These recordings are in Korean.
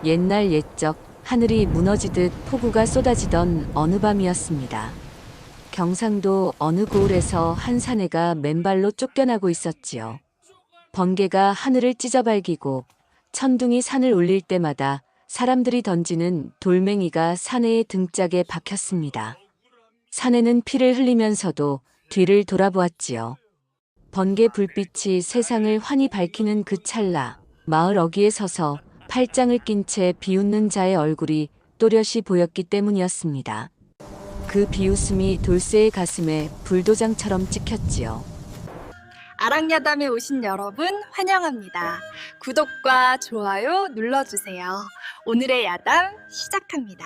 옛날 옛적 하늘이 무너지듯 폭우가 쏟아지던 어느 밤이었습니다. 경상도 어느 고을에서 한 사내가 맨발로 쫓겨나고 있었지요. 번개가 하늘을 찢어발기고 천둥이 산을 울릴 때마다 사람들이 던지는 돌멩이가 사내의 등짝에 박혔습니다. 사내는 피를 흘리면서도 뒤를 돌아보았지요. 번개 불빛이 세상을 환히 밝히는 그 찰나, 마을 어귀에 서서 팔짱을 낀 채 비웃는 자의 얼굴이 또렷이 보였기 때문이었습니다. 그 비웃음이 돌쇠의 가슴에 불도장처럼 찍혔지요. 아랑야담에 오신 여러분 환영합니다. 구독과 좋아요 눌러주세요. 오늘의 야담 시작합니다.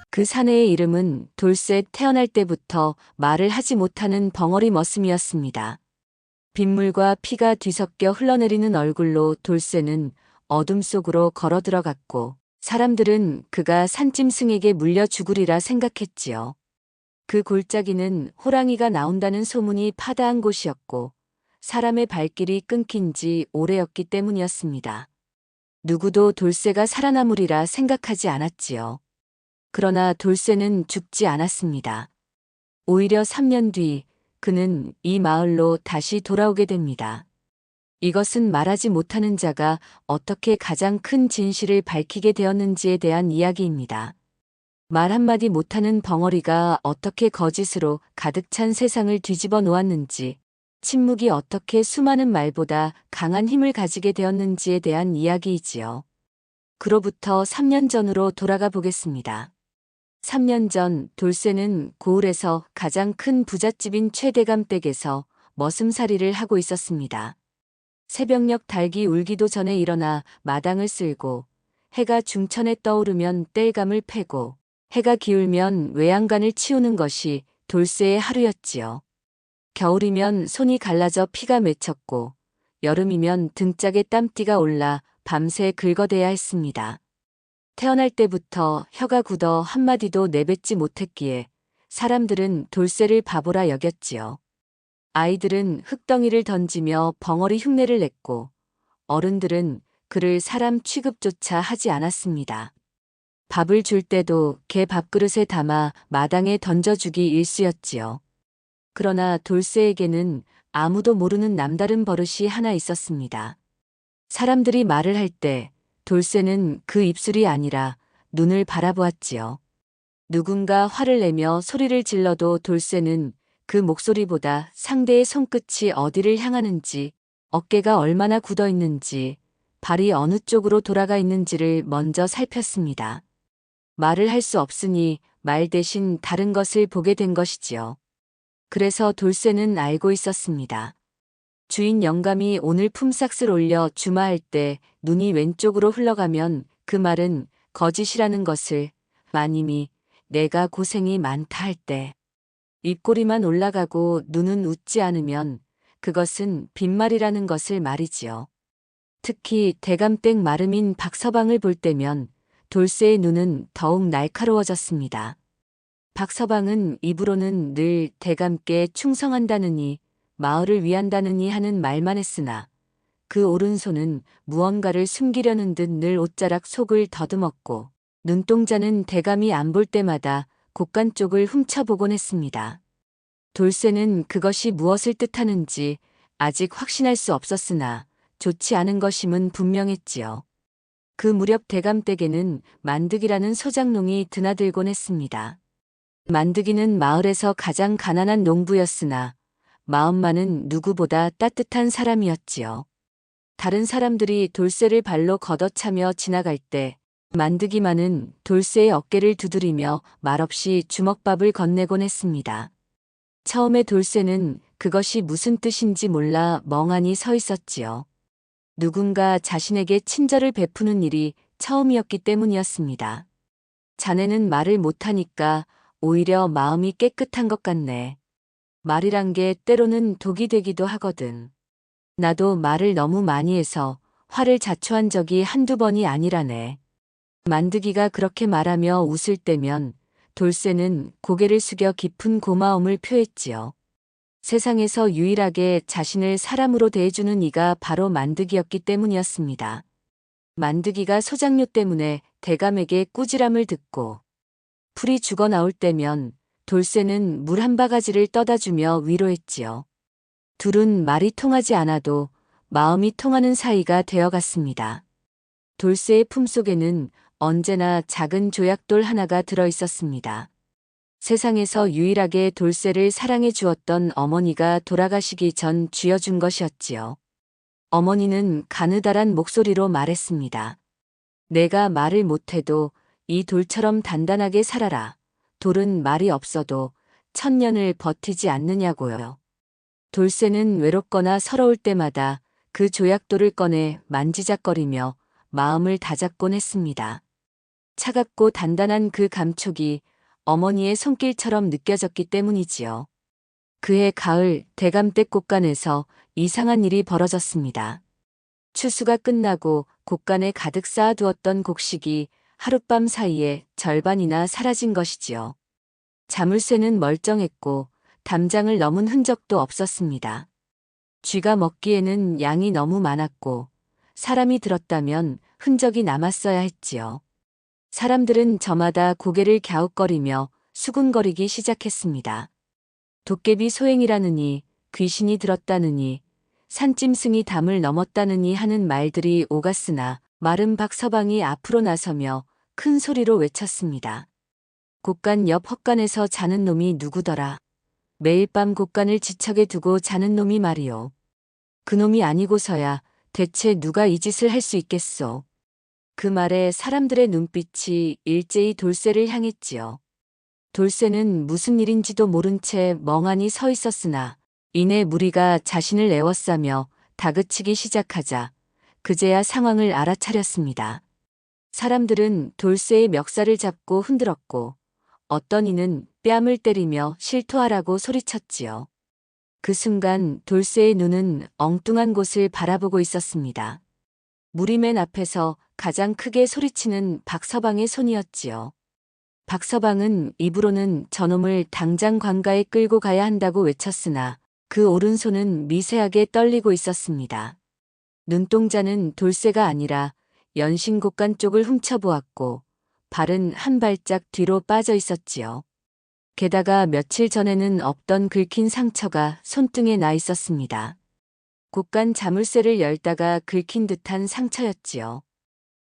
그 사내의 이름은 돌쇠. 태어날 때부터 말을 하지 못하는 벙어리 머슴이었습니다. 빗물과 피가 뒤섞여 흘러내리는 얼굴로 돌쇠는 어둠 속으로 걸어 들어갔고 사람들은 그가 산짐승에게 물려 죽으리라 생각했지요. 그 골짜기는 호랑이가 나온다는 소문이 파다한 곳이었고 사람의 발길이 끊긴 지 오래였기 때문이었습니다. 누구도 돌쇠가 살아남으리라 생각하지 않았지요. 그러나 돌쇠는 죽지 않았습니다. 오히려 3년 뒤 그는 이 마을로 다시 돌아오게 됩니다. 이것은 말하지 못하는 자가 어떻게 가장 큰 진실을 밝히게 되었는지에 대한 이야기입니다. 말 한마디 못하는 벙어리가 어떻게 거짓으로 가득 찬 세상을 뒤집어 놓았는지, 침묵이 어떻게 수많은 말보다 강한 힘을 가지게 되었는지에 대한 이야기이지요. 그로부터 3년 전으로 돌아가 보겠습니다. 3년 전 돌쇠는 고을에서 가장 큰 부잣집인 최대감 댁에서 머슴살이를 하고 있었습니다. 새벽녘 닭이 울기도 전에 일어나 마당을 쓸고 해가 중천에 떠오르면 땔감을 패고 해가 기울면 외양간을 치우는 것이 돌쇠의 하루였지요. 겨울이면 손이 갈라져 피가 맺혔고 여름이면 등짝에 땀띠가 올라 밤새 긁어대야 했습니다. 태어날 때부터 혀가 굳어 한마디도 내뱉지 못했기에 사람들은 돌쇠를 바보라 여겼지요. 아이들은 흙덩이를 던지며 벙어리 흉내를 냈고 어른들은 그를 사람 취급조차 하지 않았습니다. 밥을 줄 때도 개 밥그릇에 담아 마당에 던져주기 일쑤였지요. 그러나 돌쇠에게는 아무도 모르는 남다른 버릇이 하나 있었습니다. 사람들이 말을 할 때 돌쇠는 그 입술이 아니라 눈을 바라보았지요. 누군가 화를 내며 소리를 질러도 돌쇠는 그 목소리보다 상대의 손끝이 어디를 향하는지, 어깨가 얼마나 굳어 있는지, 발이 어느 쪽으로 돌아가 있는지를 먼저 살폈습니다. 말을 할 수 없으니 말 대신 다른 것을 보게 된 것이지요. 그래서 돌쇠는 알고 있었습니다. 주인 영감이 오늘 품삯을 올려 주마할 때 눈이 왼쪽으로 흘러가면 그 말은 거짓이라는 것을, 마님이 내가 고생이 많다 할 때 입꼬리만 올라가고 눈은 웃지 않으면 그것은 빈말이라는 것을 말이지요. 특히 대감댁 마름인 박서방을 볼 때면 돌쇠의 눈은 더욱 날카로워졌습니다. 박서방은 입으로는 늘 대감께 충성한다느니 마을을 위한다느니 하는 말만 했으나 그 오른손은 무언가를 숨기려는 듯 늘 옷자락 속을 더듬었고 눈동자는 대감이 안 볼 때마다 곡간 쪽을 훔쳐보곤 했습니다. 돌쇠는 그것이 무엇을 뜻하는지 아직 확신할 수 없었으나 좋지 않은 것임은 분명했지요. 그 무렵 대감댁에는 만득이라는 소장농이 드나들곤 했습니다. 만득이는 마을에서 가장 가난한 농부였으나 마음만은 누구보다 따뜻한 사람이었지요. 다른 사람들이 돌쇠를 발로 걷어차며 지나갈 때 만득이만은 돌쇠의 어깨를 두드리며 말없이 주먹밥을 건네곤 했습니다. 처음에 돌쇠는 그것이 무슨 뜻인지 몰라 멍하니 서 있었지요. 누군가 자신에게 친절을 베푸는 일이 처음이었기 때문이었습니다. 자네는 말을 못하니까 오히려 마음이 깨끗한 것 같네. 말이란 게 때로는 독이 되기도 하거든. 나도 말을 너무 많이 해서 화를 자초한 적이 한두 번이 아니라네. 만드기가 그렇게 말하며 웃을 때면 돌쇠는 고개를 숙여 깊은 고마움을 표했지요. 세상에서 유일하게 자신을 사람으로 대해주는 이가 바로 만드기였기 때문이었습니다. 만드기가 소장료 때문에 대감에게 꾸지람을 듣고 풀이 죽어 나올 때면 돌쇠는 물 한 바가지를 떠다 주며 위로했지요. 둘은 말이 통하지 않아도 마음이 통하는 사이가 되어갔습니다. 돌쇠의 품속에는 언제나 작은 조약돌 하나가 들어 있었습니다. 세상에서 유일하게 돌쇠를 사랑해 주었던 어머니가 돌아가시기 전 쥐어준 것이었지요. 어머니는 가느다란 목소리로 말했습니다. 내가 말을 못해도 이 돌처럼 단단하게 살아라. 돌은 말이 없어도 1000년을 버티지 않느냐고요. 돌쇠는 외롭거나 서러울 때마다 그 조약돌을 꺼내 만지작거리며 마음을 다잡곤 했습니다. 차갑고 단단한 그 감촉이 어머니의 손길처럼 느껴졌기 때문이지요. 그해 가을 대감댁 곳간에서 이상한 일이 벌어졌습니다. 추수가 끝나고 곳간에 가득 쌓아두었던 곡식이 하룻밤 사이에 절반이나 사라진 것이지요. 자물쇠는 멀쩡했고 담장을 넘은 흔적도 없었습니다. 쥐가 먹기에는 양이 너무 많았고 사람이 들었다면 흔적이 남았어야 했지요. 사람들은 저마다 고개를 갸웃거리며 수군거리기 시작했습니다. 도깨비 소행이라느니 귀신이 들었다느니 산짐승이 담을 넘었다느니 하는 말들이 오갔으나 마른 박서방이 앞으로 나서며 큰 소리로 외쳤습니다. 곳간 옆 헛간에서 자는 놈이 누구더라. 매일 밤 곳간을 지척에 두고 자는 놈이 말이오. 그놈이 아니고서야 대체 누가 이 짓을 할 수 있겠소. 그 말에 사람들의 눈빛이 일제히 돌쇠를 향했지요. 돌쇠는 무슨 일인지도 모른 채 멍하니 서 있었으나 이내 무리가 자신을 애워싸며 다그치기 시작하자 그제야 상황을 알아차렸습니다. 사람들은 돌쇠의 멱살을 잡고 흔들었고 어떤 이는 뺨을 때리며 실토하라고 소리쳤지요. 그 순간 돌쇠의 눈은 엉뚱한 곳을 바라보고 있었습니다. 무리 맨 앞에서 가장 크게 소리치는 박서방의 손이었지요. 박서방은 입으로는 저놈을 당장 관가에 끌고 가야 한다고 외쳤으나 그 오른손은 미세하게 떨리고 있었습니다. 눈동자는 돌쇠가 아니라 연신곡간 쪽을 훔쳐보았고 발은 한 발짝 뒤로 빠져 있었지요. 게다가 며칠 전에는 없던 긁힌 상처가 손등에 나 있었습니다. 곡간 자물쇠를 열다가 긁힌 듯한 상처였지요.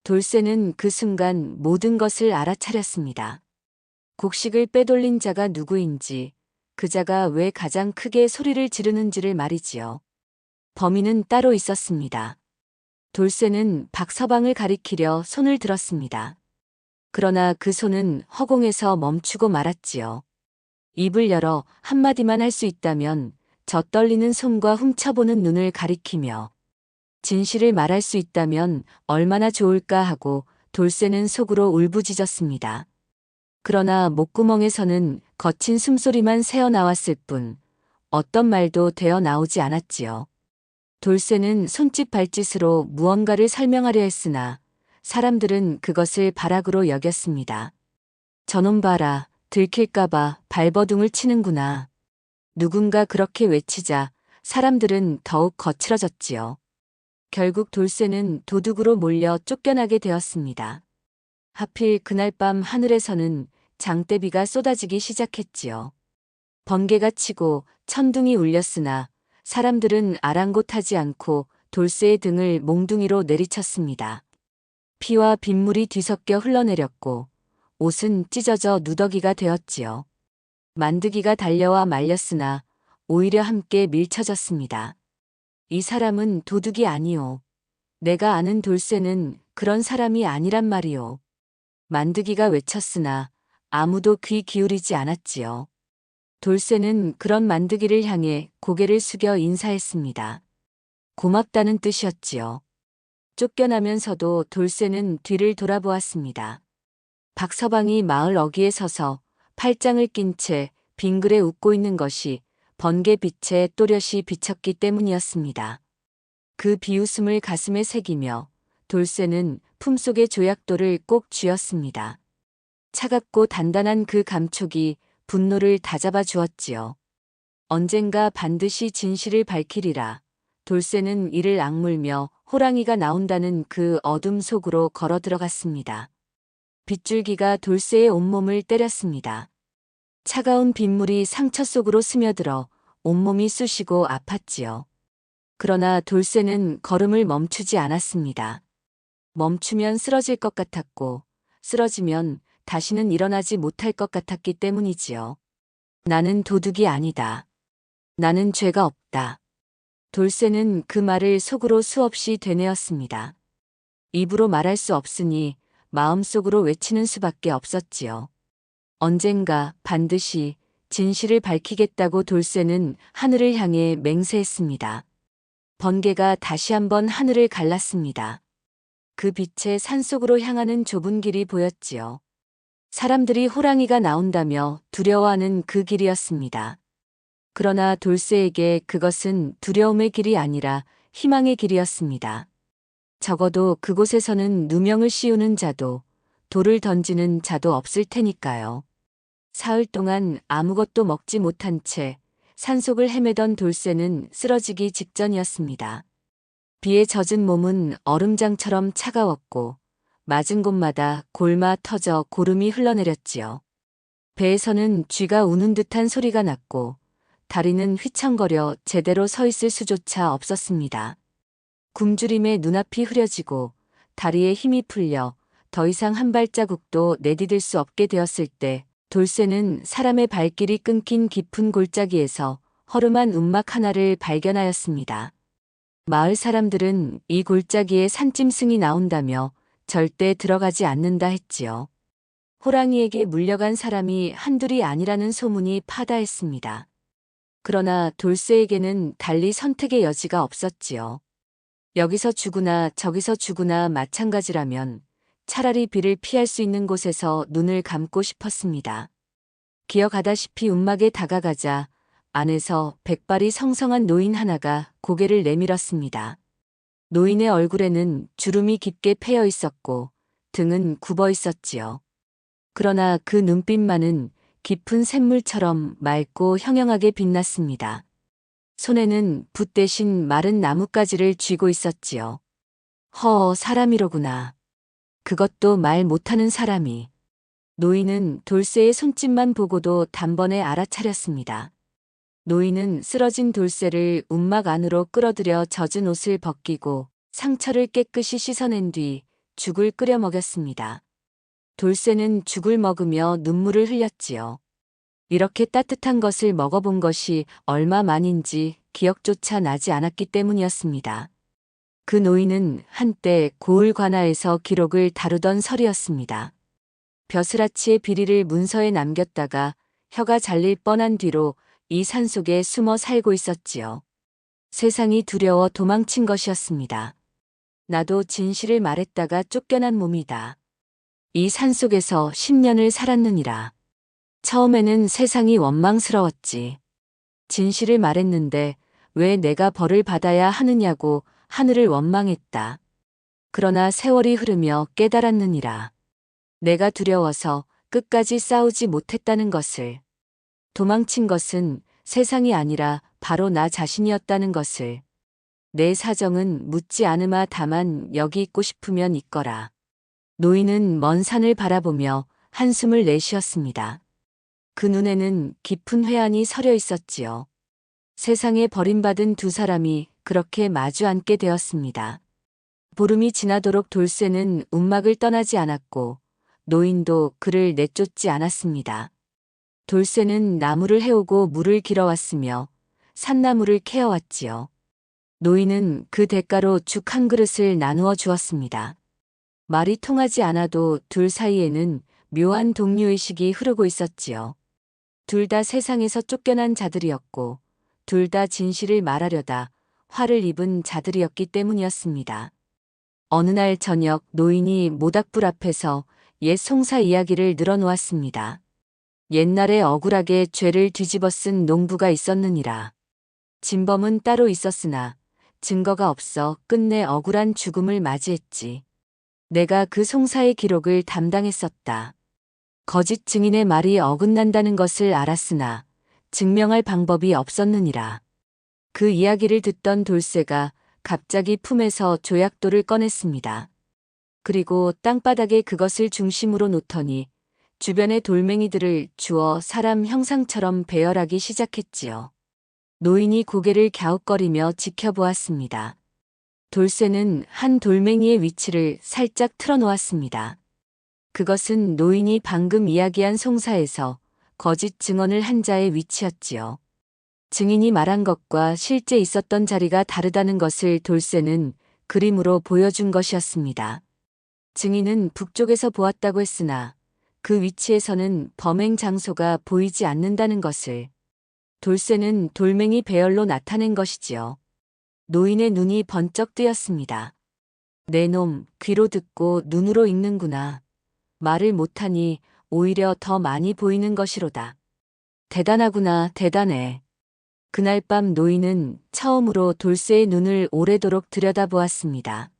돌쇠는 그 순간 모든 것을 알아차렸습니다. 곡식을 빼돌린 자가 누구인지, 그 자가 왜 가장 크게 소리를 지르는지를 말이지요. 범인은 따로 있었습니다. 돌쇠는 박서방을 가리키려 손을 들었습니다. 그러나 그 손은 허공에서 멈추고 말았지요. 입을 열어 한마디만 할 수 있다면 저 떨리는 손과 훔쳐보는 눈을 가리키며 진실을 말할 수 있다면 얼마나 좋을까 하고 돌쇠는 속으로 울부짖었습니다. 그러나 목구멍에서는 거친 숨소리만 새어나왔을 뿐 어떤 말도 되어 나오지 않았지요. 돌쇠는 손짓 발짓으로 무언가를 설명하려 했으나 사람들은 그것을 발악으로 여겼습니다. 저놈 봐라, 들킬까봐 발버둥을 치는구나. 누군가 그렇게 외치자 사람들은 더욱 거칠어졌지요. 결국 돌쇠는 도둑으로 몰려 쫓겨나게 되었습니다. 하필 그날 밤 하늘에서는 장대비가 쏟아지기 시작했지요. 번개가 치고 천둥이 울렸으나 사람들은 아랑곳하지 않고 돌쇠의 등을 몽둥이로 내리쳤습니다. 피와 빗물이 뒤섞여 흘러내렸고 옷은 찢어져 누더기가 되었지요. 만드기가 달려와 말렸으나 오히려 함께 밀쳐졌습니다. 이 사람은 도둑이 아니오. 내가 아는 돌쇠는 그런 사람이 아니란 말이오. 만드기가 외쳤으나 아무도 귀 기울이지 않았지요. 돌쇠는 그런 만드기를 향해 고개를 숙여 인사했습니다. 고맙다는 뜻이었지요. 쫓겨나면서도 돌쇠는 뒤를 돌아보았습니다. 박서방이 마을 어귀에 서서 팔짱을 낀 채 빙그레 웃고 있는 것이 번개빛에 또렷이 비쳤기 때문이었습니다. 그 비웃음을 가슴에 새기며 돌쇠는 품속의 조약돌을 꼭 쥐었습니다. 차갑고 단단한 그 감촉이 분노를 다잡아 주었지요. 언젠가 반드시 진실을 밝히리라. 돌쇠는 이를 악물며 호랑이가 나온다는 그 어둠 속으로 걸어 들어갔습니다. 빗줄기가 돌쇠의 온몸을 때렸습니다. 차가운 빗물이 상처 속으로 스며들어 온몸이 쑤시고 아팠지요. 그러나 돌쇠는 걸음을 멈추지 않았습니다. 멈추면 쓰러질 것 같았고, 쓰러지면 다시는 일어나지 못할 것 같았기 때문이지요. 나는 도둑이 아니다. 나는 죄가 없다. 돌쇠는 그 말을 속으로 수없이 되뇌었습니다. 입으로 말할 수 없으니 마음속으로 외치는 수밖에 없었지요. 언젠가 반드시 진실을 밝히겠다고 돌쇠는 하늘을 향해 맹세했습니다. 번개가 다시 한번 하늘을 갈랐습니다. 그 빛에 산속으로 향하는 좁은 길이 보였지요. 사람들이 호랑이가 나온다며 두려워하는 그 길이었습니다. 그러나 돌쇠에게 그것은 두려움의 길이 아니라 희망의 길이었습니다. 적어도 그곳에서는 누명을 씌우는 자도 돌을 던지는 자도 없을 테니까요. 사흘 동안 아무것도 먹지 못한 채 산속을 헤매던 돌쇠는 쓰러지기 직전이었습니다. 비에 젖은 몸은 얼음장처럼 차가웠고 맞은 곳마다 골마 터져 고름이 흘러내렸지요. 배에서는 쥐가 우는 듯한 소리가 났고 다리는 휘청거려 제대로 서 있을 수조차 없었습니다. 굶주림에 눈앞이 흐려지고 다리에 힘이 풀려 더 이상 한 발자국도 내디딜 수 없게 되었을 때 돌쇠는 사람의 발길이 끊긴 깊은 골짜기에서 허름한 움막 하나를 발견하였습니다. 마을 사람들은 이 골짜기에 산짐승이 나온다며 절대 들어가지 않는다 했지요. 호랑이에게 물려간 사람이 한둘이 아니라는 소문이 파다했습니다. 그러나 돌쇠에게는 달리 선택의 여지가 없었지요. 여기서 죽으나 저기서 죽으나 마찬가지라면 차라리 비를 피할 수 있는 곳에서 눈을 감고 싶었습니다. 기어가다시피 움막에 다가가자 안에서 백발이 성성한 노인 하나가 고개를 내밀었습니다. 노인의 얼굴에는 주름이 깊게 패여 있었고 등은 굽어 있었지요. 그러나 그 눈빛만은 깊은 샘물처럼 맑고 형형하게 빛났습니다. 손에는 붓 대신 마른 나뭇가지를 쥐고 있었지요. 사람이로구나. 그것도 말 못하는 사람이. 노인은 돌쇠의 손짓만 보고도 단번에 알아차렸습니다. 노인은 쓰러진 돌쇠를 움막 안으로 끌어들여 젖은 옷을 벗기고 상처를 깨끗이 씻어낸 뒤 죽을 끓여 먹였습니다. 돌쇠는 죽을 먹으며 눈물을 흘렸지요. 이렇게 따뜻한 것을 먹어본 것이 얼마 만인지 기억조차 나지 않았기 때문이었습니다. 그 노인은 한때 고을 관아에서 기록을 다루던 설이었습니다. 벼슬아치의 비리를 문서에 남겼다가 혀가 잘릴 뻔한 뒤로 이 산속에 숨어 살고 있었지요. 세상이 두려워 도망친 것이었습니다. 나도 진실을 말했다가 쫓겨난 몸이다. 이 산속에서 10년을 살았느니라. 처음에는 세상이 원망스러웠지. 진실을 말했는데 왜 내가 벌을 받아야 하느냐고 하늘을 원망했다. 그러나 세월이 흐르며 깨달았느니라. 내가 두려워서 끝까지 싸우지 못했다는 것을. 도망친 것은 세상이 아니라 바로 나 자신이었다는 것을. 내 사정은 묻지 않으마 다만 여기 있고 싶으면 있거라. 노인은 먼 산을 바라보며 한숨을 내쉬었습니다. 그 눈에는 깊은 회한이 서려 있었지요. 세상에 버림받은 두 사람이 그렇게 마주 앉게 되었습니다. 보름이 지나도록 돌쇠는 움막을 떠나지 않았고 노인도 그를 내쫓지 않았습니다. 돌쇠는 나무를 해오고 물을 길어왔으며 산나무를 캐어왔지요. 노인은 그 대가로 죽 한 그릇을 나누어 주었습니다. 말이 통하지 않아도 둘 사이에는 묘한 동료의식이 흐르고 있었지요. 둘 다 세상에서 쫓겨난 자들이었고 둘 다 진실을 말하려다 화를 입은 자들이었기 때문이었습니다. 어느 날 저녁 노인이 모닥불 앞에서 옛 송사 이야기를 늘어놓았습니다. 옛날에 억울하게 죄를 뒤집어 쓴 농부가 있었느니라. 진범은 따로 있었으나 증거가 없어 끝내 억울한 죽음을 맞이했지. 내가 그 송사의 기록을 담당했었다. 거짓 증인의 말이 어긋난다는 것을 알았으나 증명할 방법이 없었느니라. 그 이야기를 듣던 돌쇠가 갑자기 품에서 조약돌을 꺼냈습니다. 그리고 땅바닥에 그것을 중심으로 놓더니 주변의 돌멩이들을 주워 사람 형상처럼 배열하기 시작했지요. 노인이 고개를 갸웃거리며 지켜보았습니다. 돌쇠는 한 돌멩이의 위치를 살짝 틀어놓았습니다. 그것은 노인이 방금 이야기한 송사에서 거짓 증언을 한 자의 위치였지요. 증인이 말한 것과 실제 있었던 자리가 다르다는 것을 돌쇠는 그림으로 보여준 것이었습니다. 증인은 북쪽에서 보았다고 했으나 그 위치에서는 범행 장소가 보이지 않는다는 것을 돌쇠는 돌멩이 배열로 나타낸 것이지요. 노인의 눈이 번쩍 뜨였습니다. 내 놈, 귀로 듣고 눈으로 읽는구나. 말을 못하니 오히려 더 많이 보이는 것이로다. 대단하구나, 대단해. 그날 밤 노인은 처음으로 돌쇠의 눈을 오래도록 들여다보았습니다.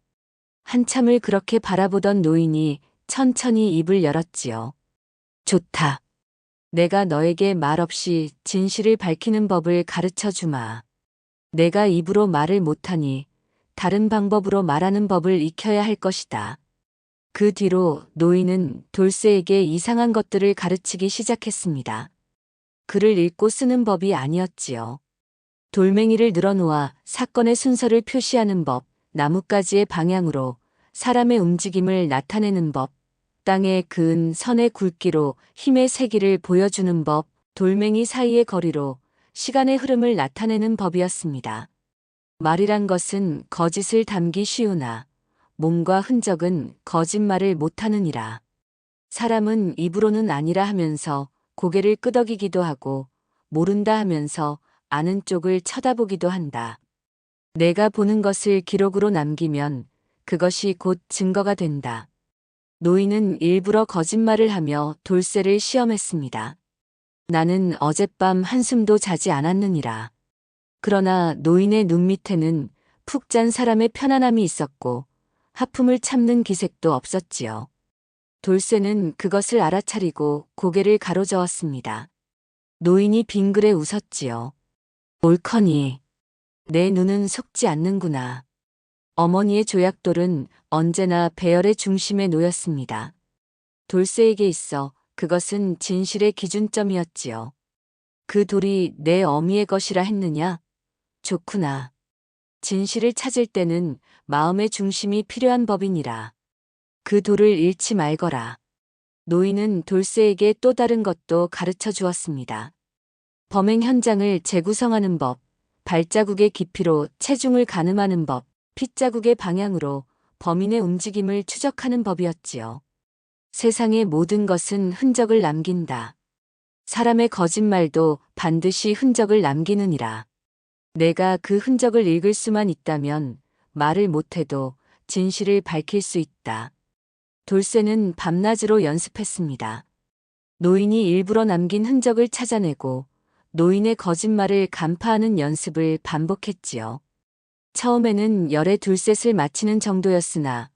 한참을 그렇게 바라보던 노인이 천천히 입을 열었지요. 좋다. 내가 너에게 말없이 진실을 밝히는 법을 가르쳐 주마. 내가 입으로 말을 못하니 다른 방법으로 말하는 법을 익혀야 할 것이다. 그 뒤로 노인은 돌쇠에게 이상한 것들을 가르치기 시작했습니다. 글을 읽고 쓰는 법이 아니었지요. 돌멩이를 늘어놓아 사건의 순서를 표시하는 법, 나뭇가지의 방향으로 사람의 움직임을 나타내는 법, 땅에 그은 선의 굵기로 힘의 세기를 보여주는 법, 돌멩이 사이의 거리로 시간의 흐름을 나타내는 법이었습니다. 말이란 것은 거짓을 담기 쉬우나 몸과 흔적은 거짓말을 못하느니라. 사람은 입으로는 아니라 하면서 고개를 끄덕이기도 하고 모른다 하면서 아는 쪽을 쳐다보기도 한다. 내가 보는 것을 기록으로 남기면 그것이 곧 증거가 된다. 노인은 일부러 거짓말을 하며 돌쇠를 시험했습니다. 나는 어젯밤 한숨도 자지 않았느니라. 그러나 노인의 눈 밑에는 푹 잔 사람의 편안함이 있었고 하품을 참는 기색도 없었지요. 돌쇠는 그것을 알아차리고 고개를 가로저었습니다. 노인이 빙그레 웃었지요. 옳거니. 내 눈은 속지 않는구나. 어머니의 조약돌은 언제나 배열의 중심에 놓였습니다. 돌쇠에게 있어 그것은 진실의 기준점이었지요. 그 돌이 내 어미의 것이라 했느냐? 좋구나. 진실을 찾을 때는 마음의 중심이 필요한 법이니라. 그 돌을 잃지 말거라. 노인은 돌쇠에게 또 다른 것도 가르쳐 주었습니다. 범행 현장을 재구성하는 법, 발자국의 깊이로 체중을 가늠하는 법, 핏자국의 방향으로 범인의 움직임을 추적하는 법이었지요. 세상의 모든 것은 흔적을 남긴다. 사람의 거짓말도 반드시 흔적을 남기느니라. 내가 그 흔적을 읽을 수만 있다면 말을 못해도 진실을 밝힐 수 있다. 돌쇠는 밤낮으로 연습했습니다. 노인이 일부러 남긴 흔적을 찾아내고 노인의 거짓말을 간파하는 연습을 반복했지요. 처음에는 열에 둘셋을 마치는 정도였으나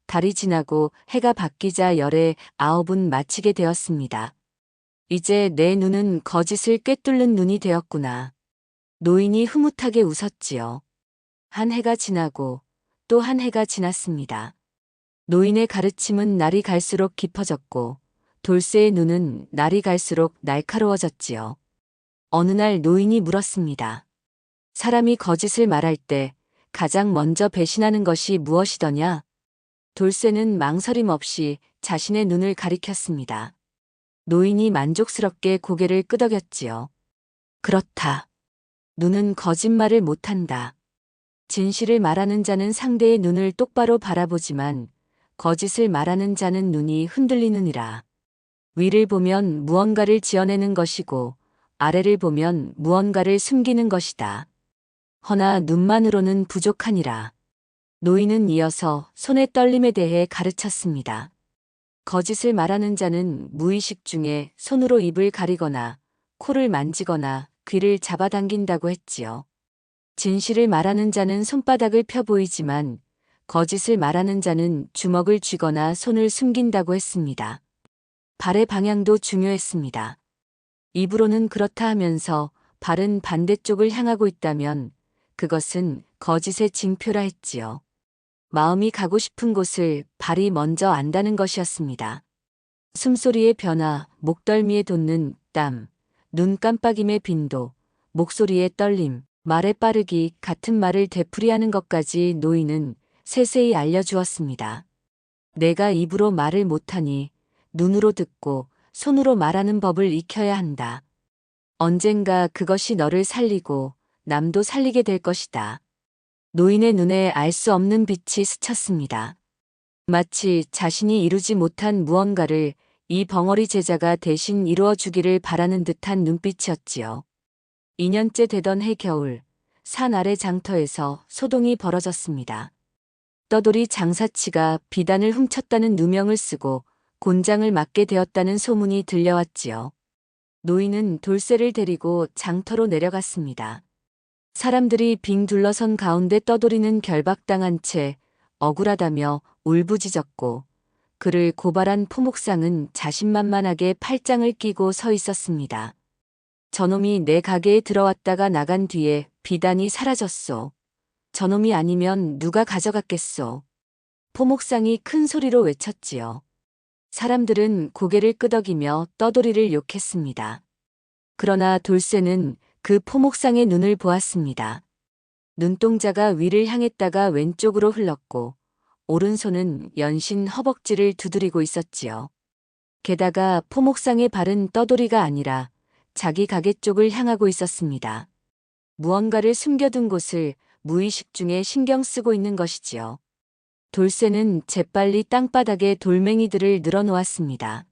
달이 지나고 해가 바뀌자 열에 9은 마치게 되었습니다. 이제 내 눈은 거짓을 꿰뚫는 눈이 되었구나. 노인이 흐뭇하게 웃었지요. 한 해가 지나고 또 한 해가 지났습니다. 노인의 가르침은 날이 갈수록 깊어졌고 돌쇠의 눈은 날이 갈수록 날카로워졌지요. 어느 날 노인이 물었습니다. 사람이 거짓을 말할 때 가장 먼저 배신하는 것이 무엇이더냐? 돌쇠는 망설임 없이 자신의 눈을 가리켰습니다. 노인이 만족스럽게 고개를 끄덕였지요. 그렇다. 눈은 거짓말을 못한다. 진실을 말하는 자는 상대의 눈을 똑바로 바라보지만 거짓을 말하는 자는 눈이 흔들리느니라. 위를 보면 무언가를 지어내는 것이고 아래를 보면 무언가를 숨기는 것이다. 허나 눈만으로는 부족하니라. 노인은 이어서 손의 떨림에 대해 가르쳤습니다. 거짓을 말하는 자는 무의식 중에 손으로 입을 가리거나 코를 만지거나 귀를 잡아당긴다고 했지요. 진실을 말하는 자는 손바닥을 펴 보이지만 거짓을 말하는 자는 주먹을 쥐거나 손을 숨긴다고 했습니다. 발의 방향도 중요했습니다. 입으로는 그렇다 하면서 발은 반대쪽을 향하고 있다면 그것은 거짓의 징표라 했지요. 마음이 가고 싶은 곳을 발이 먼저 안다는 것이었습니다. 숨소리의 변화, 목덜미에 돋는 땀, 눈 깜빡임의 빈도, 목소리의 떨림, 말의 빠르기, 같은 말을 되풀이하는 것까지 노인은 세세히 알려주었습니다. 내가 입으로 말을 못하니 눈으로 듣고 손으로 말하는 법을 익혀야 한다. 언젠가 그것이 너를 살리고 남도 살리게 될 것이다. 노인의 눈에 알 수 없는 빛이 스쳤습니다. 마치 자신이 이루지 못한 무언가를 이 벙어리 제자가 대신 이루어 주기를 바라는 듯한 눈빛이었지요. 2년째 되던 해 겨울, 산 아래 장터에서 소동이 벌어졌습니다. 떠돌이 장사치가 비단을 훔쳤다는 누명을 쓰고 곤장을 맞게 되었다는 소문이 들려왔지요. 노인은 돌쇠를 데리고 장터로 내려갔습니다. 사람들이 빙 둘러선 가운데 떠돌이는 결박당한 채 억울하다며 울부짖었고 그를 고발한 포목상은 자신만만하게 팔짱을 끼고 서 있었습니다. 저놈이 내 가게에 들어왔다가 나간 뒤에 비단이 사라졌소. 저놈이 아니면 누가 가져갔겠소. 포목상이 큰 소리로 외쳤지요. 사람들은 고개를 끄덕이며 떠돌이를 욕했습니다. 그러나 돌쇠는 그 포목상의 눈을 보았습니다. 눈동자가 위를 향했다가 왼쪽으로 흘렀고 오른손은 연신 허벅지를 두드리고 있었지요. 게다가 포목상의 발은 떠돌이가 아니라 자기 가게 쪽을 향하고 있었습니다. 무언가를 숨겨둔 곳을 무의식 중에 신경 쓰고 있는 것이지요. 돌쇠는 재빨리 땅바닥에 돌멩이들을 늘어놓았습니다.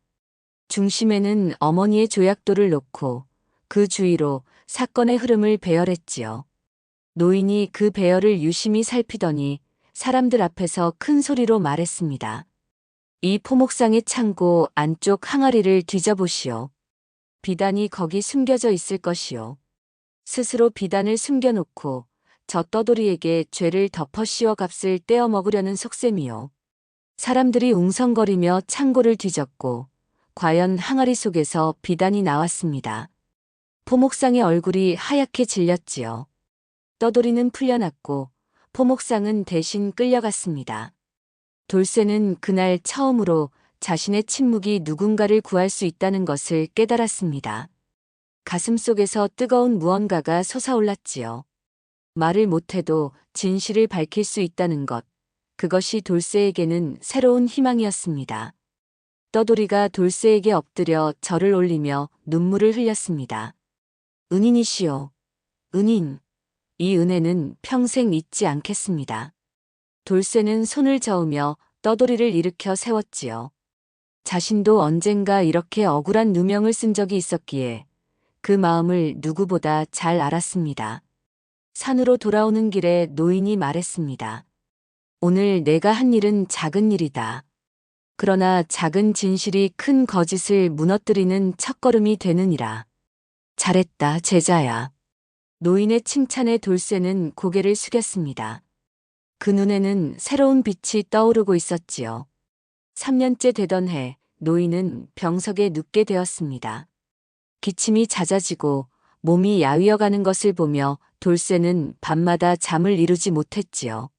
중심에는 어머니의 조약돌을 놓고 그 주위로 사건의 흐름을 배열했지요. 노인이 그 배열을 유심히 살피더니 사람들 앞에서 큰 소리로 말했습니다. 이 포목상의 창고 안쪽 항아리를 뒤져보시오. 비단이 거기 숨겨져 있을 것이오. 스스로 비단을 숨겨놓고 저 떠돌이에게 죄를 덮어 씌워 값을 떼어 먹으려는 속셈이요. 사람들이 웅성거리며 창고를 뒤졌고 과연 항아리 속에서 비단이 나왔습니다. 포목상의 얼굴이 하얗게 질렸지요. 떠돌이는 풀려났고 포목상은 대신 끌려갔습니다. 돌쇠는 그날 처음으로 자신의 침묵이 누군가를 구할 수 있다는 것을 깨달았습니다. 가슴속에서 뜨거운 무언가가 솟아올랐지요. 말을 못해도 진실을 밝힐 수 있다는 것, 그것이 돌쇠에게는 새로운 희망이었습니다. 떠돌이가 돌쇠에게 엎드려 절을 올리며 눈물을 흘렸습니다. 은인이시여, 은인. 이 은혜는 평생 잊지 않겠습니다. 돌쇠는 손을 저으며 떠돌이를 일으켜 세웠지요. 자신도 언젠가 이렇게 억울한 누명을 쓴 적이 있었기에 그 마음을 누구보다 잘 알았습니다. 산으로 돌아오는 길에 노인이 말했습니다. 오늘 내가 한 일은 작은 일이다. 그러나 작은 진실이 큰 거짓을 무너뜨리는 첫걸음이 되느니라. 잘했다, 제자야. 노인의 칭찬에 돌쇠는 고개를 숙였습니다. 그 눈에는 새로운 빛이 떠오르고 있었지요. 3년째 되던 해, 노인은 병석에 눕게 되었습니다. 기침이 잦아지고 몸이 야위어가는 것을 보며 돌쇠는 밤마다 잠을 이루지 못했지요.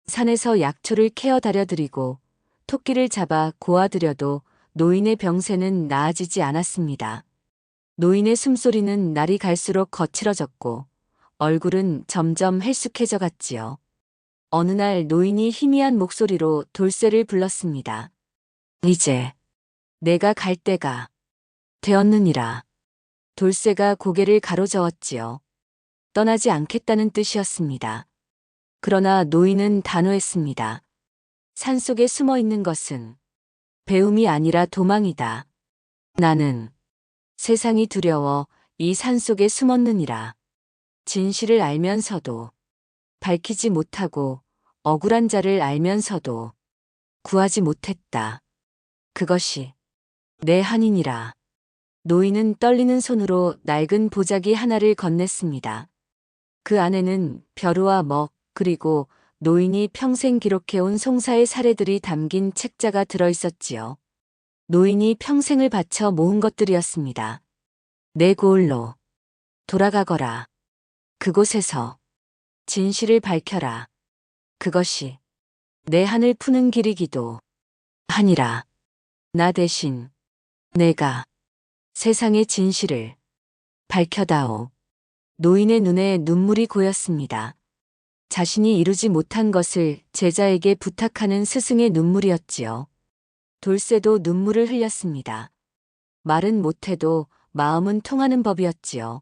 산에서 약초를 캐어 다려드리고 토끼를 잡아 고아드려도 노인의 병세는 나아지지 않았습니다. 노인의 숨소리는 날이 갈수록 거칠어졌고 얼굴은 점점 헬쑥해져 갔지요. 어느 날 노인이 희미한 목소리로 돌쇠를 불렀습니다. 이제 내가 갈 때가 되었느니라. 돌쇠가 고개를 가로저었지요. 떠나지 않겠다는 뜻이었습니다. 그러나 노인은 단호했습니다. 산속에 숨어 있는 것은 배움이 아니라 도망이다. 나는 세상이 두려워 이 산속에 숨었느니라. 진실을 알면서도 밝히지 못하고 억울한 자를 알면서도 구하지 못했다. 그것이 내 한이니라. 노인은 떨리는 손으로 낡은 보자기 하나를 건넸습니다. 그 안에는 벼루와 먹 그리고 노인이 평생 기록해온 송사의 사례들이 담긴 책자가 들어있었지요. 노인이 평생을 바쳐 모은 것들이었습니다. 내 고을로 돌아가거라. 그곳에서 진실을 밝혀라. 그것이 내 한을 푸는 길이기도 하니라. 나 대신 내가 세상의 진실을 밝혀다오. 노인의 눈에 눈물이 고였습니다. 자신이 이루지 못한 것을 제자에게 부탁하는 스승의 눈물이었지요. 돌쇠도 눈물을 흘렸습니다. 말은 못해도 마음은 통하는 법이었지요.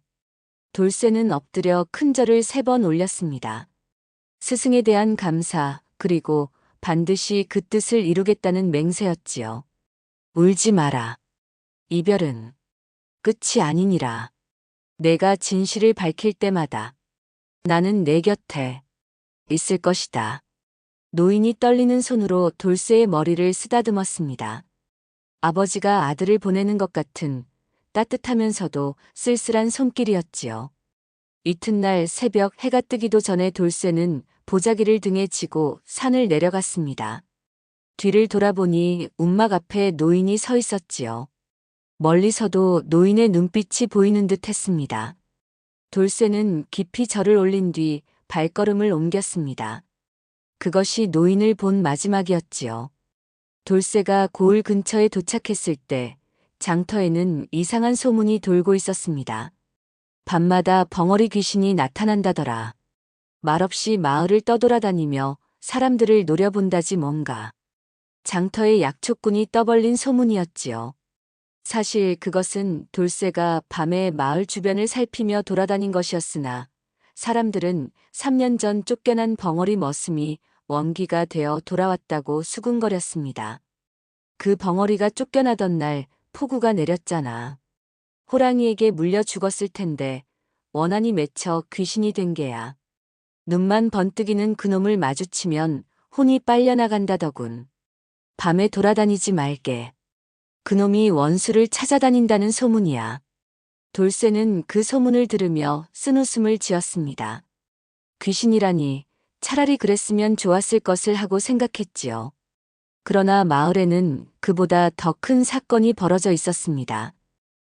돌쇠는 엎드려 큰 절을 3번 올렸습니다. 스승에 대한 감사, 그리고 반드시 그 뜻을 이루겠다는 맹세였지요. 울지 마라. 이별은 끝이 아니니라. 내가 진실을 밝힐 때마다 나는 내 곁에 있을 것이다. 노인이 떨리는 손으로 돌쇠의 머리를 쓰다듬었습니다. 아버지가 아들을 보내는 것 같은 따뜻하면서도 쓸쓸한 손길이었지요. 이튿날 새벽 해가 뜨기도 전에 돌쇠는 보자기를 등에 지고 산을 내려갔습니다. 뒤를 돌아보니 움막 앞에 노인이 서 있었지요. 멀리서도 노인의 눈빛이 보이는 듯 했습니다. 돌쇠는 깊이 절을 올린 뒤 발걸음을 옮겼습니다. 그것이 노인을 본 마지막이었지요. 돌쇠가 고을 근처에 도착했을 때 장터에는 이상한 소문이 돌고 있었습니다. 밤마다 벙어리 귀신이 나타난다더라. 말없이 마을을 떠돌아다니며 사람들을 노려본다지 뭔가. 장터에 약초꾼이 떠벌린 소문이었지요. 사실 그것은 돌쇠가 밤에 마을 주변을 살피며 돌아다닌 것이었으나 사람들은 3년 전 쫓겨난 벙어리 머슴이 원기가 되어 돌아왔다고 수군거렸습니다. 그 벙어리가 쫓겨나던 날 폭우가 내렸잖아. 호랑이에게 물려 죽었을 텐데 원한이 맺혀 귀신이 된 게야. 눈만 번뜩이는 그놈을 마주치면 혼이 빨려나간다더군. 밤에 돌아다니지 말게. 그놈이 원수를 찾아다닌다는 소문이야. 돌쇠는 그 소문을 들으며 쓴웃음을 지었습니다. 귀신이라니 차라리 그랬으면 좋았을 것을 하고 생각했지요. 그러나 마을에는 그보다 더 큰 사건이 벌어져 있었습니다.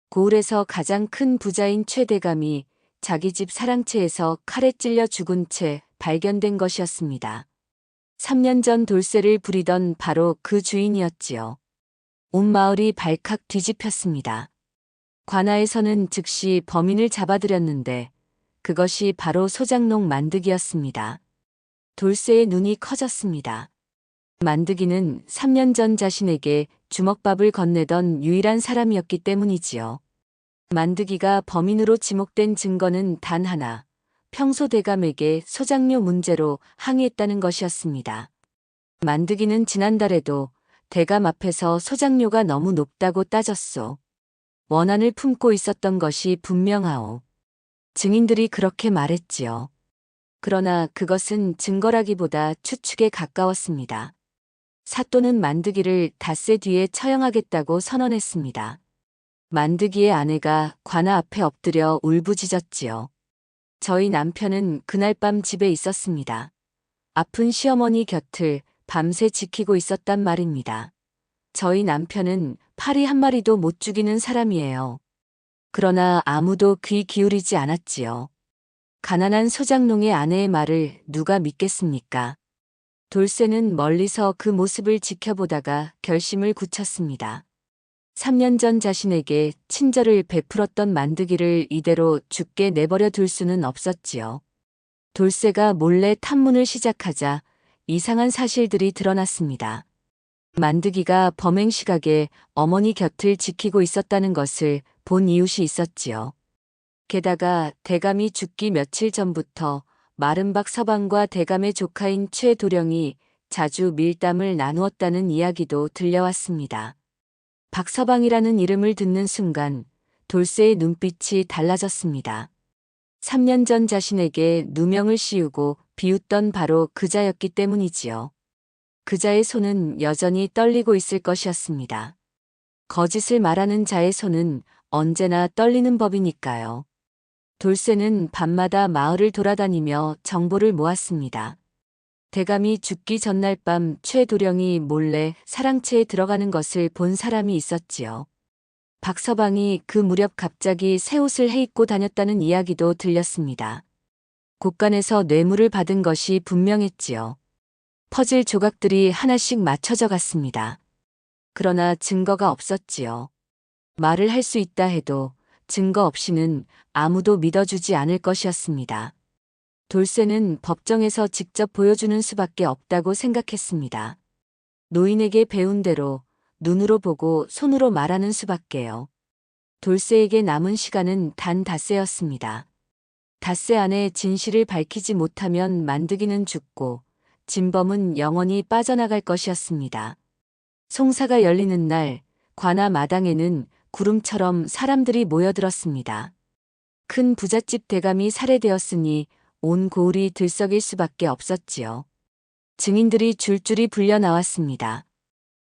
고을에서 가장 큰 부자인 최대감이 자기 집 사랑채에서 칼에 찔려 죽은 채 발견된 것이었습니다. 3년 전 돌쇠를 부리던 바로 그 주인이었지요. 온 마을이 발칵 뒤집혔습니다. 관아에서는 즉시 범인을 잡아들였는데 그것이 바로 소장농 만득이었습니다. 돌쇠의 눈이 커졌습니다. 만득이는 3년 전 자신에게 주먹밥을 건네던 유일한 사람이었기 때문이지요. 만득이가 범인으로 지목된 증거는 단 하나, 평소 대감에게 소장료 문제로 항의했다는 것이었습니다. 만득이는 지난달에도 대감 앞에서 소장료가 너무 높다고 따졌소. 원한을 품고 있었던 것이 분명하오. 증인들이 그렇게 말했지요. 그러나 그것은 증거라기보다 추측에 가까웠습니다. 사또는 만득이를 닷새 뒤에 처형하겠다고 선언했습니다. 만득이의 아내가 관아 앞에 엎드려 울부짖었지요. 저희 남편은 그날 밤 집에 있었습니다. 아픈 시어머니 곁을 밤새 지키고 있었단 말입니다. 저희 남편은 파리 한 마리도 못 죽이는 사람이에요. 그러나 아무도 귀 기울이지 않았지요. 가난한 소장농의 아내의 말을 누가 믿겠습니까? 돌쇠는 멀리서 그 모습을 지켜보다가 결심을 굳혔습니다. 3년 전 자신에게 친절을 베풀었던 만득이를 이대로 죽게 내버려 둘 수는 없었지요. 돌쇠가 몰래 탐문을 시작하자 이상한 사실들이 드러났습니다. 만득이가 범행 시각에 어머니 곁을 지키고 있었다는 것을 본 이웃이 있었지요. 게다가 대감이 죽기 며칠 전부터 마른박 서방과 대감의 조카인 최도령이 자주 밀담을 나누었다는 이야기도 들려왔습니다. 박서방이라는 이름을 듣는 순간 돌쇠의 눈빛이 달라졌습니다. 3년 전 자신에게 누명을 씌우고 비웃던 바로 그자였기 때문이지요. 그자의 손은 여전히 떨리고 있을 것이었습니다. 거짓을 말하는 자의 손은 언제나 떨리는 법이니까요. 돌쇠는 밤마다 마을을 돌아다니며 정보를 모았습니다. 대감이 죽기 전날 밤 최도령이 몰래 사랑채에 들어가는 것을 본 사람이 있었지요. 박서방이 그 무렵 갑자기 새 옷을 해입고 다녔다는 이야기도 들렸습니다. 곳간에서 뇌물을 받은 것이 분명했지요. 퍼즐 조각들이 하나씩 맞춰져 갔습니다. 그러나 증거가 없었지요. 말을 할 수 있다 해도 증거 없이는 아무도 믿어주지 않을 것이었습니다. 돌쇠는 법정에서 직접 보여주는 수밖에 없다고 생각했습니다. 노인에게 배운 대로 눈으로 보고 손으로 말하는 수밖에요. 돌쇠에게 남은 시간은 단 닷새였습니다. 닷새 안에 진실을 밝히지 못하면 만드기는 죽고 진범은 영원히 빠져나갈 것이었습니다. 송사가 열리는 날 관아 마당에는 구름처럼 사람들이 모여들었습니다. 큰 부잣집 대감이 살해되었으니 온 고을이 들썩일 수밖에 없었지요. 증인들이 줄줄이 불려 나왔습니다.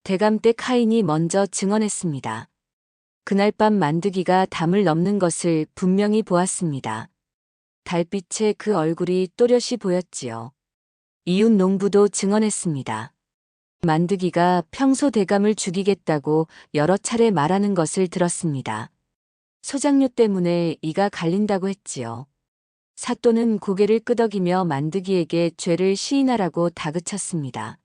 대감댁 하인이 먼저 증언했습니다. 그날 밤 만드기가 담을 넘는 것을 분명히 보았습니다. 달빛에 그 얼굴이 또렷이 보였지요. 이웃 농부도 증언했습니다. 만드기가 평소 대감을 죽이겠다고 여러 차례 말하는 것을 들었습니다. 소장료 때문에 이가 갈린다고 했지요. 사또는 고개를 끄덕이며 만드기에게 죄를 시인하라고 다그쳤습니다.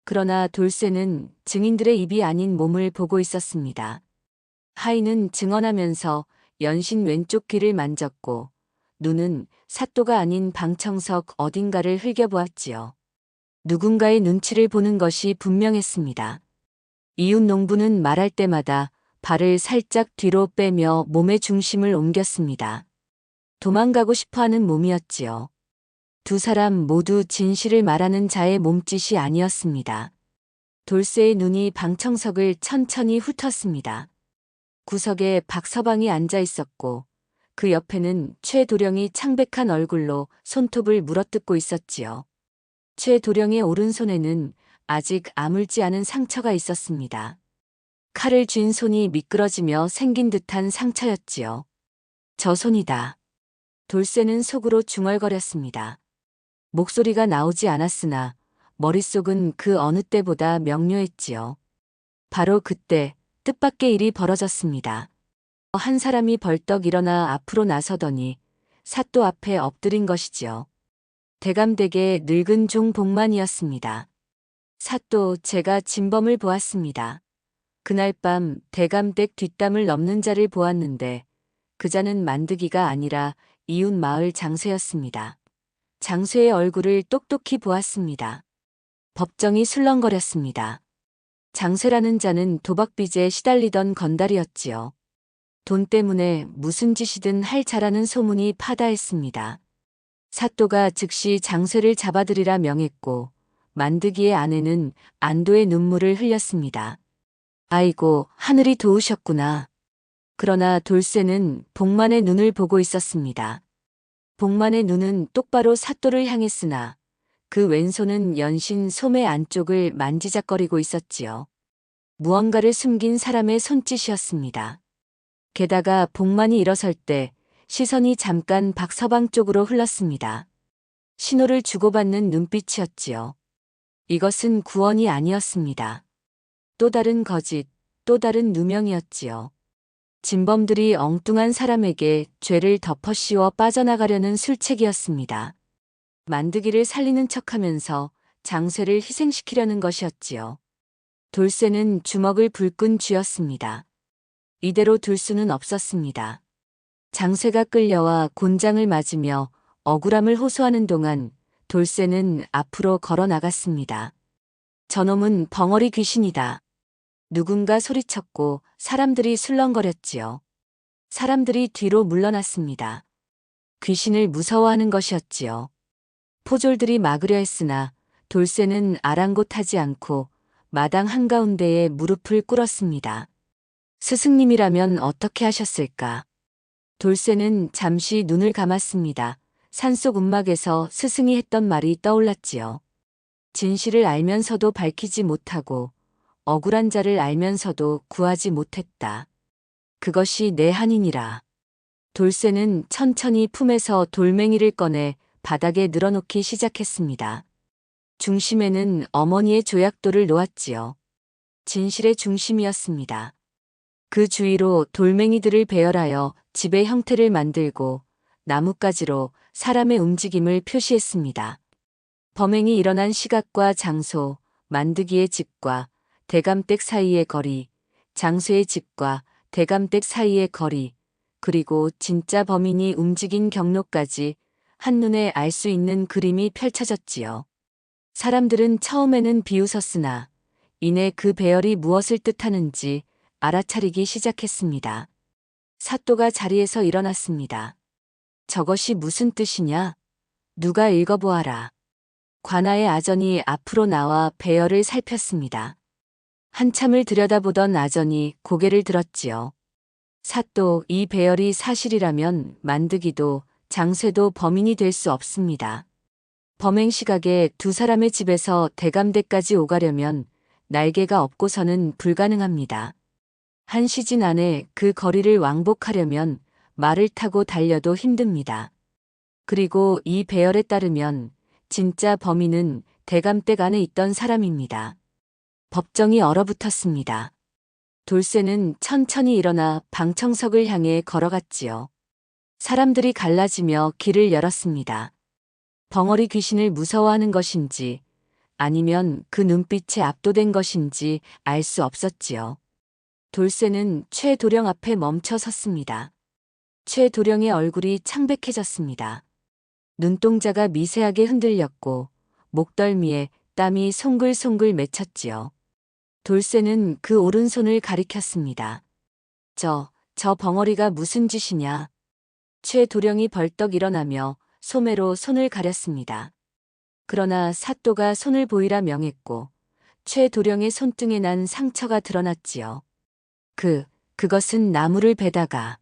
그러나 돌쇠는 증인들의 입이 아닌 몸을 보고 있었습니다. 하인은 증언하면서 연신 왼쪽 귀를 만졌고 눈은 사또가 아닌 방청석 어딘가를 흘겨보았지요. 누군가의 눈치를 보는 것이 분명했습니다. 이웃 농부는 말할 때마다 발을 살짝 뒤로 빼며 몸의 중심을 옮겼습니다. 도망가고 싶어하는 몸이었지요. 두 사람 모두 진실을 말하는 자의 몸짓이 아니었습니다. 돌쇠의 눈이 방청석을 천천히 훑었습니다. 구석에 박서방이 앉아 있었고 그 옆에는 최도령이 창백한 얼굴로 손톱을 물어뜯고 있었지요. 최도령의 오른손에는 아직 아물지 않은 상처가 있었습니다. 칼을 쥔 손이 미끄러지며 생긴 듯한 상처였지요. 저 손이다. 돌쇠는 속으로 중얼거렸습니다. 목소리가 나오지 않았으나 머릿속은 그 어느 때보다 명료했지요. 바로 그때 뜻밖의 일이 벌어졌습니다. 한 사람이 벌떡 일어나 앞으로 나서더니 사또 앞에 엎드린 것이지요. 대감댁의 늙은 종 복만이었습니다. 사또, 제가 진범을 보았습니다. 그날 밤 대감댁 뒷담을 넘는 자를 보았는데 그 자는 만드기가 아니라 이웃 마을 장쇠였습니다. 장쇠의 얼굴을 똑똑히 보았습니다. 법정이 술렁거렸습니다. 장쇠라는 자는 도박빚에 시달리던 건달이었지요. 돈 때문에 무슨 짓이든 할 자라는 소문이 파다했습니다. 사또가 즉시 장쇠를 잡아들이라 명했고 만드기의 아내는 안도의 눈물을 흘렸습니다. 아이고, 하늘이 도우셨구나. 그러나 돌쇠는 복만의 눈을 보고 있었습니다. 복만의 눈은 똑바로 사또를 향했으나 그 왼손은 연신 소매 안쪽을 만지작거리고 있었지요. 무언가를 숨긴 사람의 손짓이었습니다. 게다가 복만이 일어설 때 시선이 잠깐 박서방 쪽으로 흘렀습니다. 신호를 주고받는 눈빛이었지요. 이것은 구원이 아니었습니다. 또 다른 거짓, 또 다른 누명이었지요. 진범들이 엉뚱한 사람에게 죄를 덮어씌워 빠져나가려는 술책이었습니다. 만드기를 살리는 척하면서 장쇠를 희생시키려는 것이었지요. 돌쇠는 주먹을 불끈 쥐었습니다. 이대로 둘 수는 없었습니다. 장쇠가 끌려와 곤장을 맞으며 억울함을 호소하는 동안 돌쇠는 앞으로 걸어 나갔습니다. 저놈은 벙어리 귀신이다. 누군가 소리쳤고 사람들이 술렁거렸지요. 사람들이 뒤로 물러났습니다. 귀신을 무서워하는 것이었지요. 포졸들이 막으려 했으나 돌쇠는 아랑곳하지 않고 마당 한가운데에 무릎을 꿇었습니다. 스승님이라면 어떻게 하셨을까? 돌쇠는 잠시 눈을 감았습니다. 산속 움막에서 스승이 했던 말이 떠올랐지요. 진실을 알면서도 밝히지 못하고 억울한 자를 알면서도 구하지 못했다. 그것이 내 한이니라. 돌쇠는 천천히 품에서 돌멩이를 꺼내 바닥에 늘어놓기 시작했습니다. 중심에는 어머니의 조약돌을 놓았지요. 진실의 중심이었습니다. 그 주위로 돌멩이들을 배열하여 집의 형태를 만들고 나뭇가지로 사람의 움직임을 표시했습니다. 범행이 일어난 시각과 장소, 만드기의 집과 대감댁 사이의 거리, 장소의 집과 대감댁 사이의 거리, 그리고 진짜 범인이 움직인 경로까지 한눈에 알 수 있는 그림이 펼쳐졌지요. 사람들은 처음에는 비웃었으나 이내 그 배열이 무엇을 뜻하는지 알아차리기 시작했습니다. 사또가 자리에서 일어났습니다. 저것이 무슨 뜻이냐? 누가 읽어보아라. 관아의 아전이 앞으로 나와 배열을 살폈습니다. 한참을 들여다보던 아전이 고개를 들었지요. 사또, 이 배열이 사실이라면 만드기도 장쇠도 범인이 될 수 없습니다. 범행 시각에 두 사람의 집에서 대감댁까지 오가려면 날개가 없고서는 불가능합니다. 한 시진 안에 그 거리를 왕복하려면 말을 타고 달려도 힘듭니다. 그리고 이 배열에 따르면 진짜 범인은 대감댁 안에 있던 사람입니다. 법정이 얼어붙었습니다. 돌쇠는 천천히 일어나 방청석을 향해 걸어갔지요. 사람들이 갈라지며 길을 열었습니다. 벙어리 귀신을 무서워하는 것인지 아니면 그 눈빛에 압도된 것인지 알 수 없었지요. 돌쇠는 최도령 앞에 멈춰 섰습니다. 최도령의 얼굴이 창백해졌습니다. 눈동자가 미세하게 흔들렸고 목덜미에 땀이 송글송글 맺혔지요. 돌쇠는 그 오른손을 가리켰습니다. 저 벙어리가 무슨 짓이냐? 최도령이 벌떡 일어나며 소매로 손을 가렸습니다. 그러나 사또가 손을 보이라 명했고 최도령의 손등에 난 상처가 드러났지요. 그것은 나무를 베다가.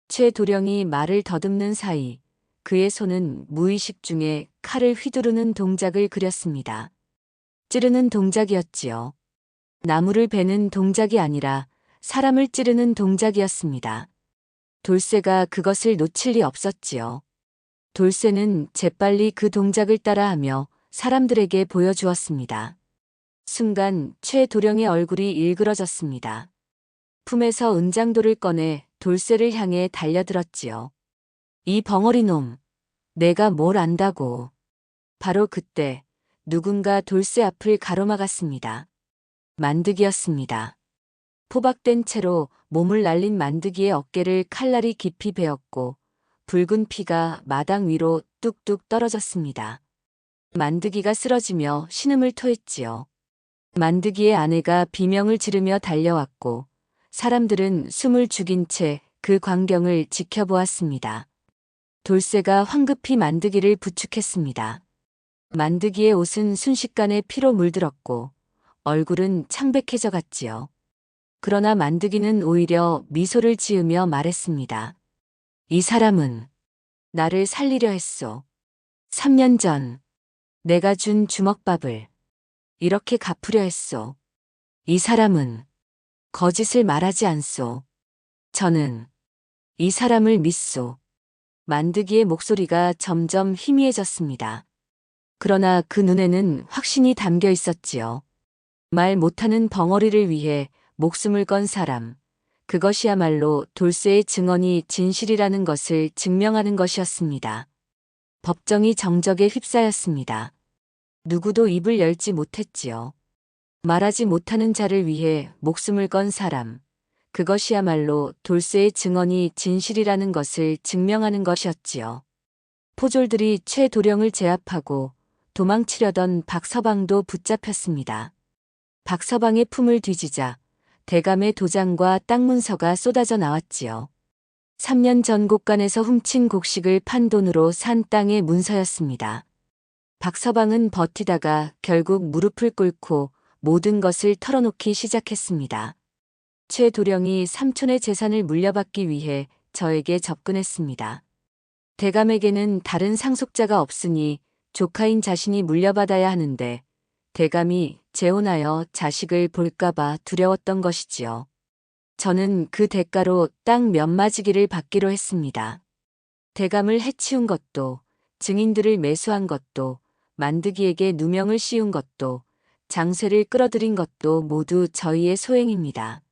최도령이 말을 더듬는 사이 그의 손은 무의식 중에 칼을 휘두르는 동작을 그렸습니다. 찌르는 동작이었지요. 나무를 베는 동작이 아니라 사람을 찌르는 동작이었습니다. 돌쇠가 그것을 놓칠 리 없었지요. 돌쇠는 재빨리 그 동작을 따라하며 사람들에게 보여주었습니다. 순간 최도령의 얼굴이 일그러졌습니다. 품에서 은장도를 꺼내 돌쇠를 향해 달려들었지요. 이 벙어리 놈, 내가 뭘 안다고. 바로 그때 누군가 돌쇠 앞을 가로막았습니다. 만드기였습니다. 포박된 채로 몸을 날린 만드기의 어깨를 칼날이 깊이 베었고 붉은 피가 마당 위로 뚝뚝 떨어졌습니다. 만드기가 쓰러지며 신음을 토했지요. 만드기의 아내가 비명을 지르며 달려왔고 사람들은 숨을 죽인 채 그 광경을 지켜보았습니다. 돌쇠가 황급히 만드기를 부축했습니다. 만드기의 옷은 순식간에 피로 물들었고 얼굴은 창백해져 갔지요. 그러나 만드기는 오히려 미소를 지으며 말했습니다. 이 사람은 나를 살리려 했소. 3년 전 내가 준 주먹밥을 이렇게 갚으려 했소. 이 사람은 거짓을 말하지 않소. 저는 이 사람을 믿소. 만드기의 목소리가 점점 희미해졌습니다. 그러나 그 눈에는 확신이 담겨 있었지요. 말 못하는 벙어리를 위해 목숨을 건 사람. 그것이야말로 돌쇠의 증언이 진실이라는 것을 증명하는 것이었습니다. 법정이 정적에 휩싸였습니다. 누구도 입을 열지 못했지요. 말하지 못하는 자를 위해 목숨을 건 사람. 그것이야말로 돌쇠의 증언이 진실이라는 것을 증명하는 것이었지요. 포졸들이 최도령을 제압하고 도망치려던 박서방도 붙잡혔습니다. 박서방의 품을 뒤지자 대감의 도장과 땅 문서가 쏟아져 나왔지요. 3년 전 곡간에서 훔친 곡식을 판 돈으로 산 땅의 문서였습니다. 박서방은 버티다가 결국 무릎을 꿇고 모든 것을 털어놓기 시작했습니다. 최도령이 삼촌의 재산을 물려받기 위해 저에게 접근했습니다. 대감에게는 다른 상속자가 없으니 조카인 자신이 물려받아야 하는데 대감이 재혼하여 자식을 볼까봐 두려웠던 것이지요. 저는 그 대가로 땅 몇마지기를 받기로 했습니다. 대감을 해치운 것도, 증인들을 매수한 것도, 만드기에게 누명을 씌운 것도, 장쇠를 끌어들인 것도 모두 저희의 소행입니다.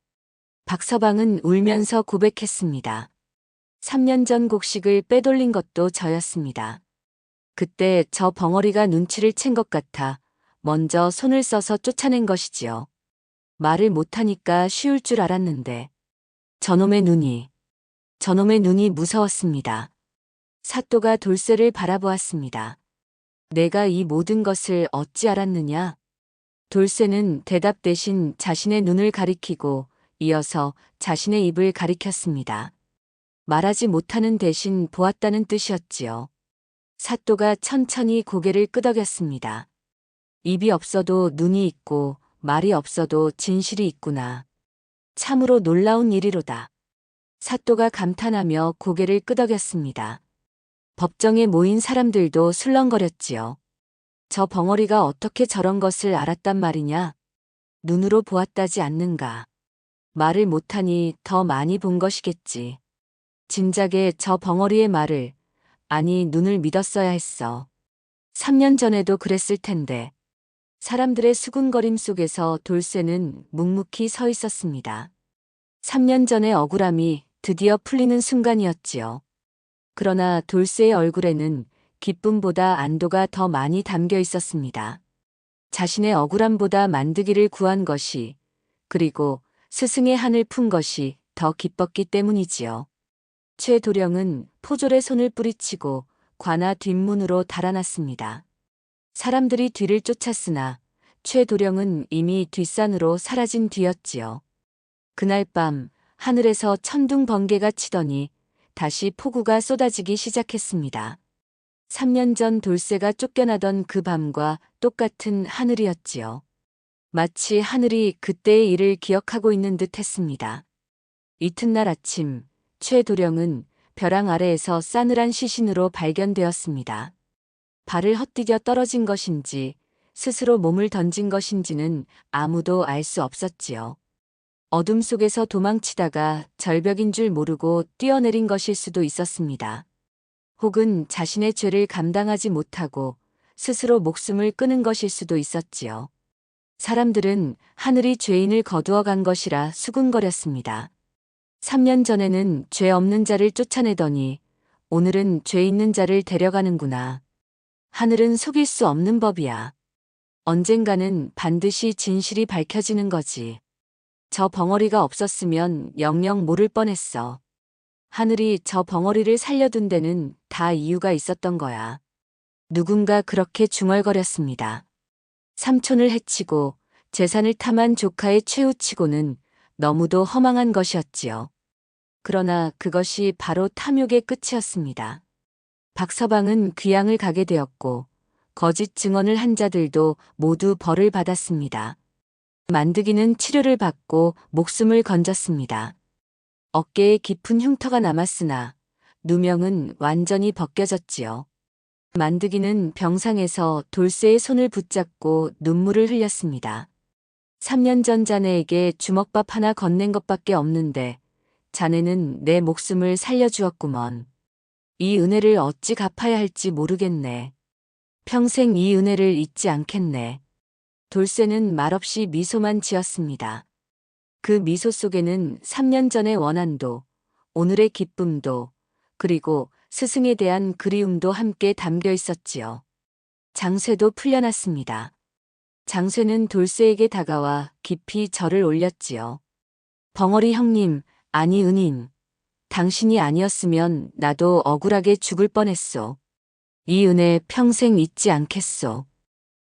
박서방은 울면서 고백했습니다. 3년 전 곡식을 빼돌린 것도 저였습니다. 그때 저 벙어리가 눈치를 챈 것 같아 먼저 손을 써서 쫓아낸 것이지요. 말을 못하니까 쉬울 줄 알았는데 저놈의 눈이 무서웠습니다. 사또가 돌쇠를 바라보았습니다. 내가 이 모든 것을 어찌 알았느냐? 돌쇠는 대답 대신 자신의 눈을 가리키고 이어서 자신의 입을 가리켰습니다. 말하지 못하는 대신 보았다는 뜻이었지요. 사또가 천천히 고개를 끄덕였습니다. 입이 없어도 눈이 있고 말이 없어도 진실이 있구나. 참으로 놀라운 일이로다. 사또가 감탄하며 고개를 끄덕였습니다. 법정에 모인 사람들도 술렁거렸지요. 저 벙어리가 어떻게 저런 것을 알았단 말이냐? 눈으로 보았다지 않는가? 말을 못하니 더 많이 본 것이겠지. 진작에 저 벙어리의 말을, 아니 눈을 믿었어야 했어. 3년 전에도 그랬을 텐데. 사람들의 수군거림 속에서 돌쇠는 묵묵히 서 있었습니다. 3년 전의 억울함이 드디어 풀리는 순간이었지요. 그러나 돌쇠의 얼굴에는 기쁨보다 안도가 더 많이 담겨 있었습니다. 자신의 억울함보다 만드기를 구한 것이, 그리고 스승의 한을 푼 것이 더 기뻤기 때문이지요. 최도령은 포졸의 손을 뿌리치고 관아 뒷문으로 달아났습니다. 사람들이 뒤를 쫓았으나 최도령은 이미 뒷산으로 사라진 뒤였지요. 그날 밤 하늘에서 천둥 번개가 치더니 다시 폭우가 쏟아지기 시작했습니다. 3년 전 돌쇠가 쫓겨나던 그 밤과 똑같은 하늘이었지요. 마치 하늘이 그때의 일을 기억하고 있는 듯 했습니다. 이튿날 아침 최도령은 벼랑 아래에서 싸늘한 시신으로 발견되었습니다. 발을 헛디뎌 떨어진 것인지 스스로 몸을 던진 것인지는 아무도 알 수 없었지요. 어둠 속에서 도망치다가 절벽인 줄 모르고 뛰어내린 것일 수도 있었습니다. 혹은 자신의 죄를 감당하지 못하고 스스로 목숨을 끊은 것일 수도 있었지요. 사람들은 하늘이 죄인을 거두어 간 것이라 수군거렸습니다. 3년 전에는 죄 없는 자를 쫓아내더니 오늘은 죄 있는 자를 데려가는구나. 하늘은 속일 수 없는 법이야. 언젠가는 반드시 진실이 밝혀지는 거지. 저 벙어리가 없었으면 영영 모를 뻔했어. 하늘이 저 벙어리를 살려둔 데는 다 이유가 있었던 거야. 누군가 그렇게 중얼거렸습니다. 삼촌을 해치고 재산을 탐한 조카의 최후치고는 너무도 허망한 것이었지요. 그러나 그것이 바로 탐욕의 끝이었습니다. 박서방은 귀양을 가게 되었고 거짓 증언을 한 자들도 모두 벌을 받았습니다. 만드기는 치료를 받고 목숨을 건졌습니다. 어깨에 깊은 흉터가 남았으나 누명은 완전히 벗겨졌지요. 만드기는 병상에서 돌쇠의 손을 붙잡고 눈물을 흘렸습니다. 3년 전 자네에게 주먹밥 하나 건넨 것밖에 없는데 자네는 내 목숨을 살려주었구먼. 이 은혜를 어찌 갚아야 할지 모르겠네. 평생 이 은혜를 잊지 않겠네. 돌쇠는 말없이 미소만 지었습니다. 그 미소 속에는 3년 전의 원한도, 오늘의 기쁨도, 그리고 스승에 대한 그리움도 함께 담겨 있었지요. 장쇠도 풀려났습니다. 장쇠는 돌쇠에게 다가와 깊이 절을 올렸지요. 벙어리 형님, 아니 은인. 당신이 아니었으면 나도 억울하게 죽을 뻔했소. 이 은혜 평생 잊지 않겠소.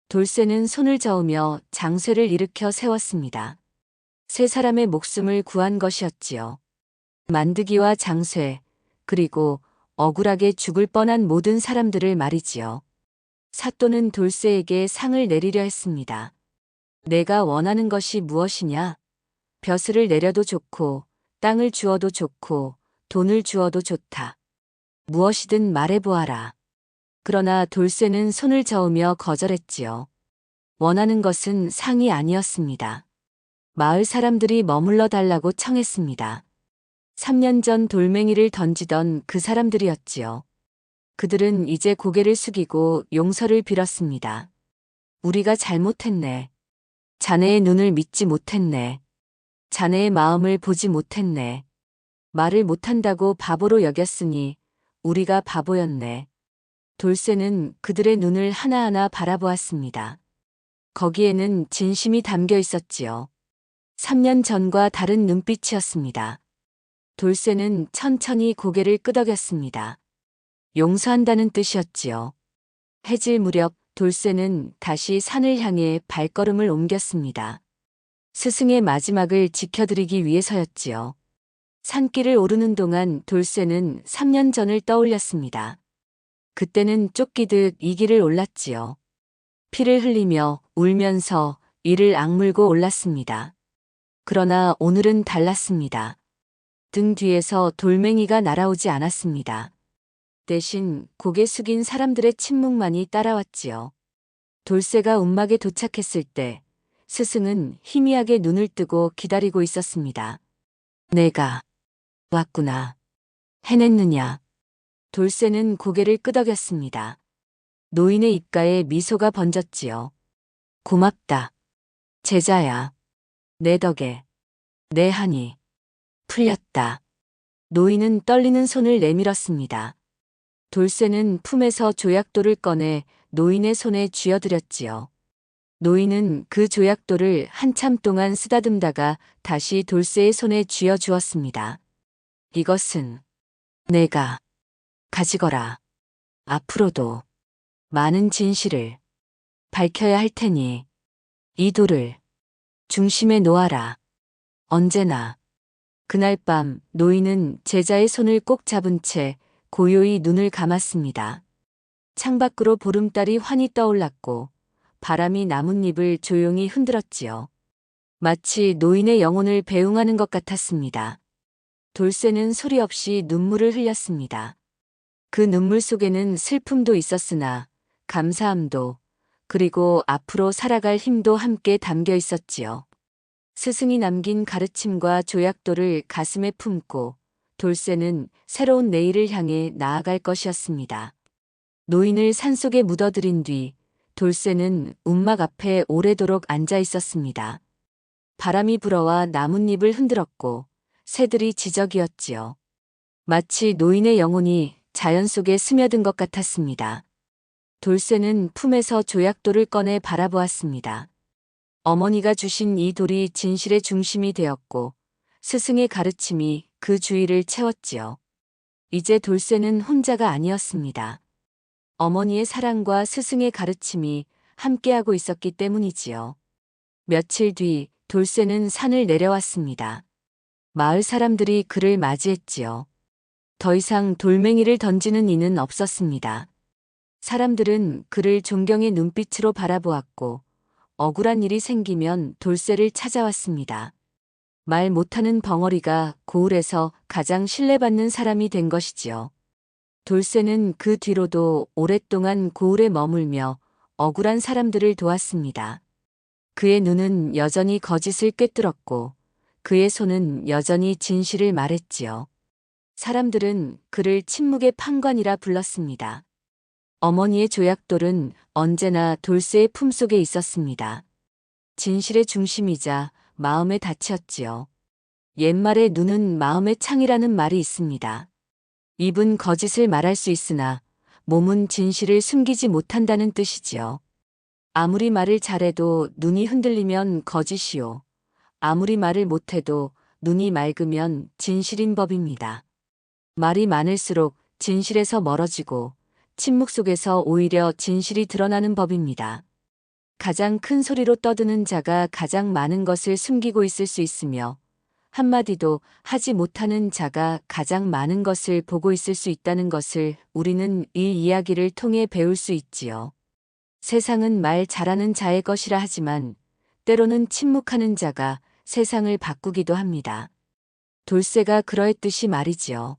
돌쇠는 손을 저으며 장쇠를 일으켜 세웠습니다. 세 사람의 목숨을 구한 것이었지요. 만드기와 장쇠, 그리고 억울하게 죽을 뻔한 모든 사람들을 말이지요. 사또는 돌쇠에게 상을 내리려 했습니다. 내가 원하는 것이 무엇이냐? 벼슬을 내려도 좋고, 땅을 주어도 좋고, 돈을 주어도 좋다. 무엇이든 말해보아라. 그러나 돌쇠는 손을 저으며 거절했지요. 원하는 것은 상이 아니었습니다. 마을 사람들이 머물러 달라고 청했습니다. 3년 전 돌멩이를 던지던 그 사람들이었지요. 그들은 이제 고개를 숙이고 용서를 빌었습니다. 우리가 잘못했네. 자네의 눈을 믿지 못했네. 자네의 마음을 보지 못했네. 말을 못한다고 바보로 여겼으니 우리가 바보였네. 돌쇠는 그들의 눈을 하나하나 바라보았습니다. 거기에는 진심이 담겨 있었지요. 3년 전과 다른 눈빛이었습니다. 돌쇠는 천천히 고개를 끄덕였습니다. 용서한다는 뜻이었지요. 해질 무렵 돌쇠는 다시 산을 향해 발걸음을 옮겼습니다. 스승의 마지막을 지켜드리기 위해서였지요. 산길을 오르는 동안 돌쇠는 3년 전을 떠올렸습니다. 그때는 쫓기듯 이 길을 올랐지요. 피를 흘리며 울면서 이를 악물고 올랐습니다. 그러나 오늘은 달랐습니다. 등 뒤에서 돌멩이가 날아오지 않았습니다. 대신 고개 숙인 사람들의 침묵만이 따라왔지요. 돌쇠가 움막에 도착했을 때 스승은 희미하게 눈을 뜨고 기다리고 있었습니다. 내가 왔구나. 해냈느냐. 돌쇠는 고개를 끄덕였습니다. 노인의 입가에 미소가 번졌지요. 고맙다. 제자야. 내 덕에 내 한이 풀렸다. 노인은 떨리는 손을 내밀었습니다. 돌쇠는 품에서 조약돌을 꺼내 노인의 손에 쥐어드렸지요. 노인은 그 조약돌을 한참 동안 쓰다듬다가 다시 돌쇠의 손에 쥐어 주었습니다. 이것은 내가 가지거라. 앞으로도 많은 진실을 밝혀야 할 테니 이 돌을 중심에 놓아라. 언제나. 그날 밤 노인은 제자의 손을 꼭 잡은 채 고요히 눈을 감았습니다. 창밖으로 보름달이 환히 떠올랐고 바람이 나뭇잎을 조용히 흔들었지요. 마치 노인의 영혼을 배웅하는 것 같았습니다. 돌쇠는 소리 없이 눈물을 흘렸습니다. 그 눈물 속에는 슬픔도 있었으나 감사함도 그리고 앞으로 살아갈 힘도 함께 담겨 있었지요. 스승이 남긴 가르침과 조약돌을 가슴에 품고 돌쇠는 새로운 내일을 향해 나아갈 것이었습니다. 노인을 산속에 묻어들인 뒤 돌쇠는 움막 앞에 오래도록 앉아 있었습니다. 바람이 불어와 나뭇잎을 흔들었고 새들이 지저귀었지요. 마치 노인의 영혼이 자연 속에 스며든 것 같았습니다. 돌쇠는 품에서 조약돌을 꺼내 바라보았습니다. 어머니가 주신 이 돌이 진실의 중심이 되었고 스승의 가르침이 그 주위를 채웠지요. 이제 돌쇠는 혼자가 아니었습니다. 어머니의 사랑과 스승의 가르침이 함께하고 있었기 때문이지요. 며칠 뒤 돌쇠는 산을 내려왔습니다. 마을 사람들이 그를 맞이했지요. 더 이상 돌멩이를 던지는 이는 없었습니다. 사람들은 그를 존경의 눈빛으로 바라보았고 억울한 일이 생기면 돌쇠를 찾아왔습니다. 말 못하는 벙어리가 고을에서 가장 신뢰받는 사람이 된 것이지요. 돌쇠는 그 뒤로도 오랫동안 고을에 머물며 억울한 사람들을 도왔습니다. 그의 눈은 여전히 거짓을 꿰뚫었고 그의 손은 여전히 진실을 말했지요. 사람들은 그를 침묵의 판관이라 불렀습니다. 어머니의 조약돌은 언제나 돌쇠의 품속에 있었습니다. 진실의 중심이자 마음의 닻이었지요. 옛말에 눈은 마음의 창이라는 말이 있습니다. 입은 거짓을 말할 수 있으나 몸은 진실을 숨기지 못한다는 뜻이지요. 아무리 말을 잘해도 눈이 흔들리면 거짓이요. 아무리 말을 못해도 눈이 맑으면 진실인 법입니다. 말이 많을수록 진실에서 멀어지고 침묵 속에서 오히려 진실이 드러나는 법입니다. 가장 큰 소리로 떠드는 자가 가장 많은 것을 숨기고 있을 수 있으며 한마디도 하지 못하는 자가 가장 많은 것을 보고 있을 수 있다는 것을 우리는 이 이야기를 통해 배울 수 있지요. 세상은 말 잘하는 자의 것이라 하지만 때로는 침묵하는 자가 세상을 바꾸기도 합니다. 돌쇠가 그러했듯이 말이지요.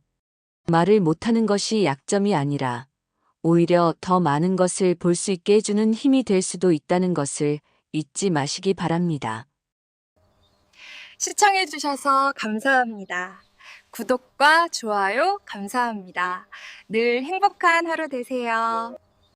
말을 못하는 것이 약점이 아니라 오히려 더 많은 것을 볼 수 있게 해주는 힘이 될 수도 있다는 것을 잊지 마시기 바랍니다. 시청해주셔서 감사합니다. 구독과 좋아요 감사합니다. 늘 행복한 하루 되세요.